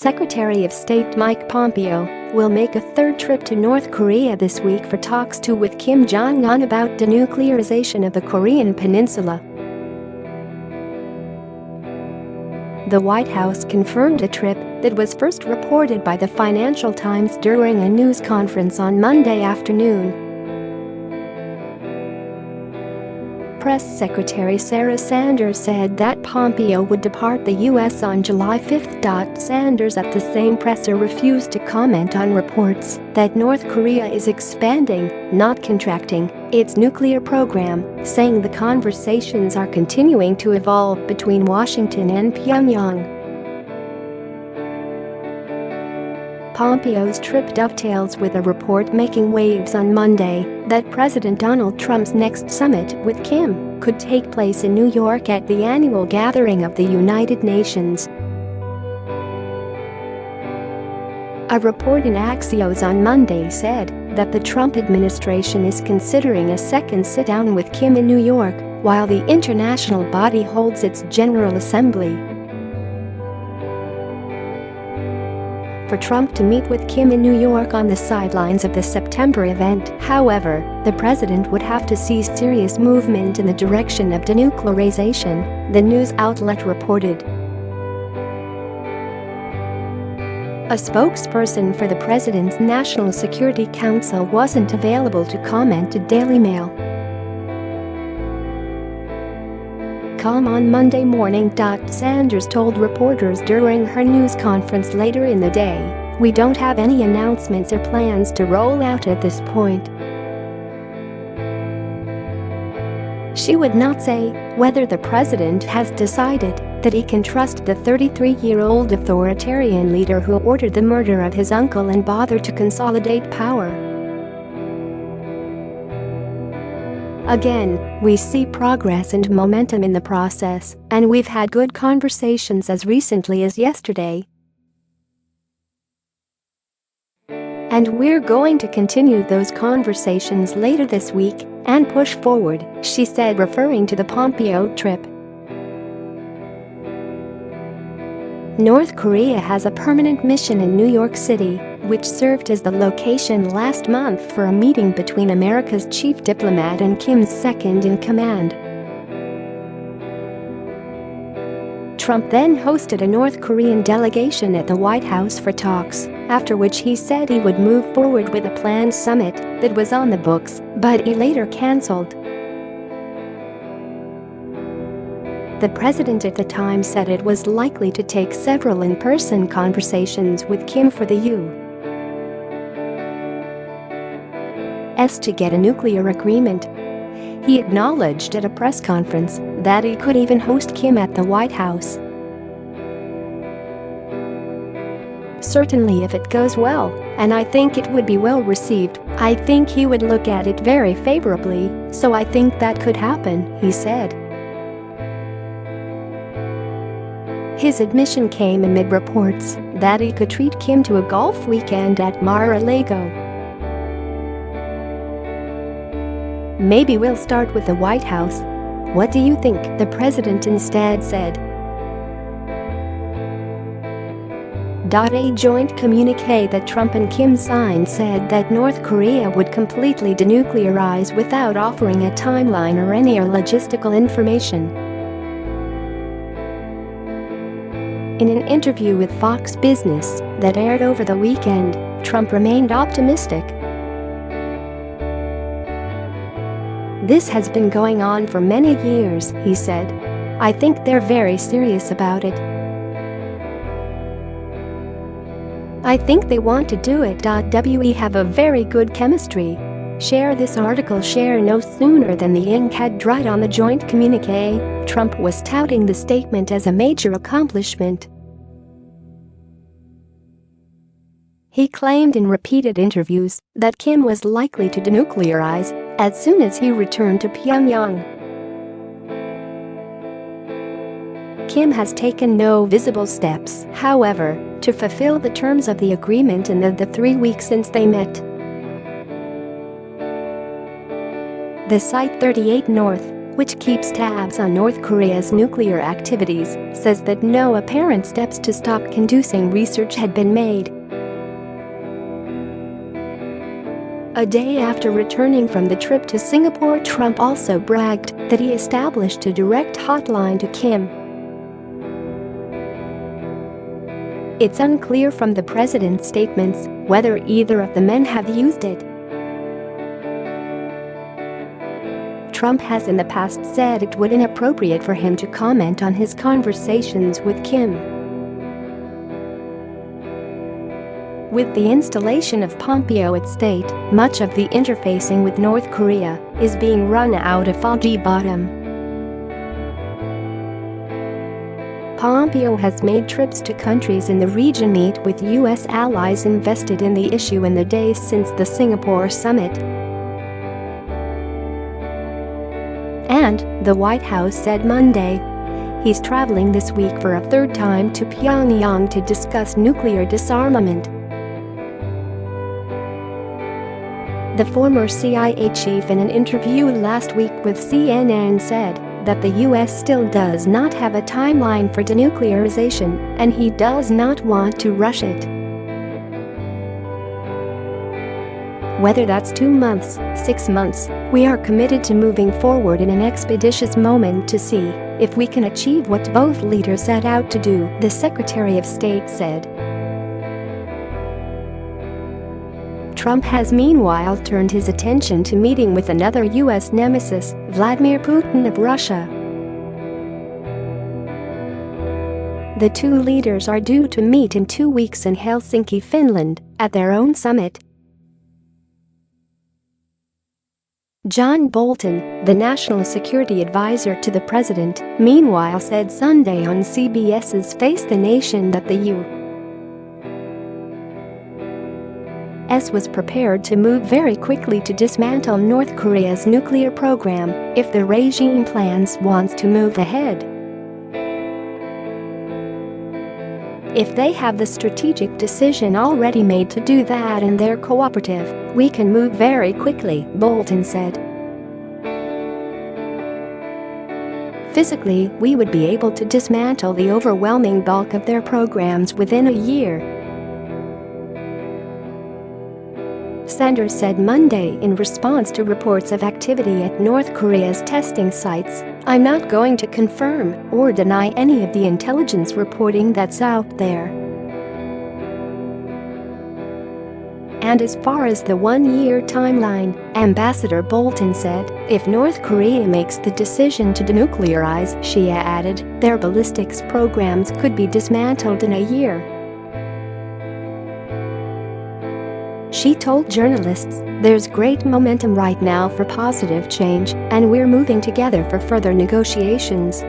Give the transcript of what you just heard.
Secretary of State Mike Pompeo will make a third trip to North Korea this week for talks with Kim Jong-un about denuclearization of the Korean Peninsula. The White House confirmed a trip that was first reported by the Financial Times during a news conference on Monday afternoon. Press Secretary Sanders said that Pompeo would depart the U.S. on July 5. Sanders at the same presser refused to comment on reports that North Korea is expanding, not contracting, its nuclear program, saying the conversations are continuing to evolve between Washington and Pyongyang. Pompeo's trip dovetails with a report making waves on Monday that President Donald Trump's next summit with Kim could take place in New York at the annual gathering of the United Nations. A report in Axios on Monday said that the Trump administration is considering a second sit-down with Kim in New York while the international body holds its General Assembly. For Trump to meet with Kim in New York on the sidelines of the September event, however, the president would have to see serious movement in the direction of denuclearization, the news outlet reported. A spokesperson for the president's National Security Council wasn't available to comment to Daily Mail. On Monday morning. Sanders told reporters during her news conference later in the day, "We don't have any announcements or plans to roll out at this point." She would not say whether the president has decided that he can trust the 33-year-old authoritarian leader who ordered the murder of his uncle and bother to consolidate power. "Again, we see progress and momentum in the process, and we've had good conversations as recently as yesterday. And we're going to continue those conversations later this week and push forward," she said, referring to the Pompeo trip. North Korea has a permanent mission in New York City, which served as the location last month for a meeting between America's chief diplomat and Kim's second-in-command. Trump then hosted a North Korean delegation at the White House for talks, after which he said he would move forward with a planned summit that was on the books, but he later canceled. The president at the time said it was likely to take several in-person conversations with Kim for the U.S. to get a nuclear agreement. He acknowledged at a press conference that he could even host Kim at the White House. "Certainly if it goes well, and I think it would be well received, I think he would look at it very favorably, so I think that could happen," he said. His admission came amid reports that he could treat Kim to a golf weekend at Mar-a-Lago. "Maybe we'll start with the White House. What do you think?" the president instead said. A joint communique that Trump and Kim signed said that North Korea would completely denuclearize without offering a timeline or any logistical information. In an interview with Fox Business that aired over the weekend, Trump remained optimistic. "This has been going on for many years," he said. "I think they're very serious about it. I think they want to do it. We have a very good chemistry." Share this article. Share no sooner than the ink had dried on the joint communique, Trump was touting the statement as a major accomplishment. He claimed in repeated interviews that Kim was likely to denuclearize as soon as he returned to Pyongyang. Kim has taken no visible steps, however, to fulfill the terms of the agreement in the 3 weeks since they met. The Site 38 North which keeps tabs on North Korea's nuclear activities, says that no apparent steps to stop conducting research had been made. A day after returning from the trip to Singapore, Trump also bragged that he established a direct hotline to Kim. It's unclear from the president's statements whether either of the men have used it. Trump has in the past said it would be inappropriate for him to comment on his conversations with Kim. With the installation of Pompeo at State, much of the interfacing with North Korea is being run out of foggy bottom. Pompeo has made trips to countries in the region meet with U.S. allies invested in the issue in the days since the Singapore summit. And, the White House said Monday, he's traveling this week for a third time to Pyongyang to discuss nuclear disarmament. The former CIA chief in an interview last week with CNN said that the U.S. still does not have a timeline for denuclearization, and he does not want to rush it. Whether that's 2 months, 6 months, we are committed to moving forward in an expeditious moment to see if we can achieve what both leaders set out to do, the Secretary of State said. Trump has meanwhile turned his attention to meeting with another U.S. nemesis, Vladimir Putin of Russia. The two leaders are due to meet in 2 weeks in Helsinki, Finland, at their own summit. John Bolton, the national security advisor to the president, meanwhile said Sunday on CBS's Face the Nation that the U.S. was prepared to move very quickly to dismantle North Korea's nuclear program if the regime plans wants to move ahead. If they have the strategic decision already made to do that and they're cooperative, we can move very quickly, Bolton said. Physically, we would be able to dismantle the overwhelming bulk of their programs within a year. Sanders said Monday in response to reports of activity at North Korea's testing sites, "I'm not going to confirm or deny any of the intelligence reporting that's out there." And as far as the one-year timeline, Ambassador Bolton said, if North Korea makes the decision to denuclearize, she added, their ballistics programs could be dismantled in a year. She told journalists, "There's great momentum right now for positive change, and we're moving together for further negotiations."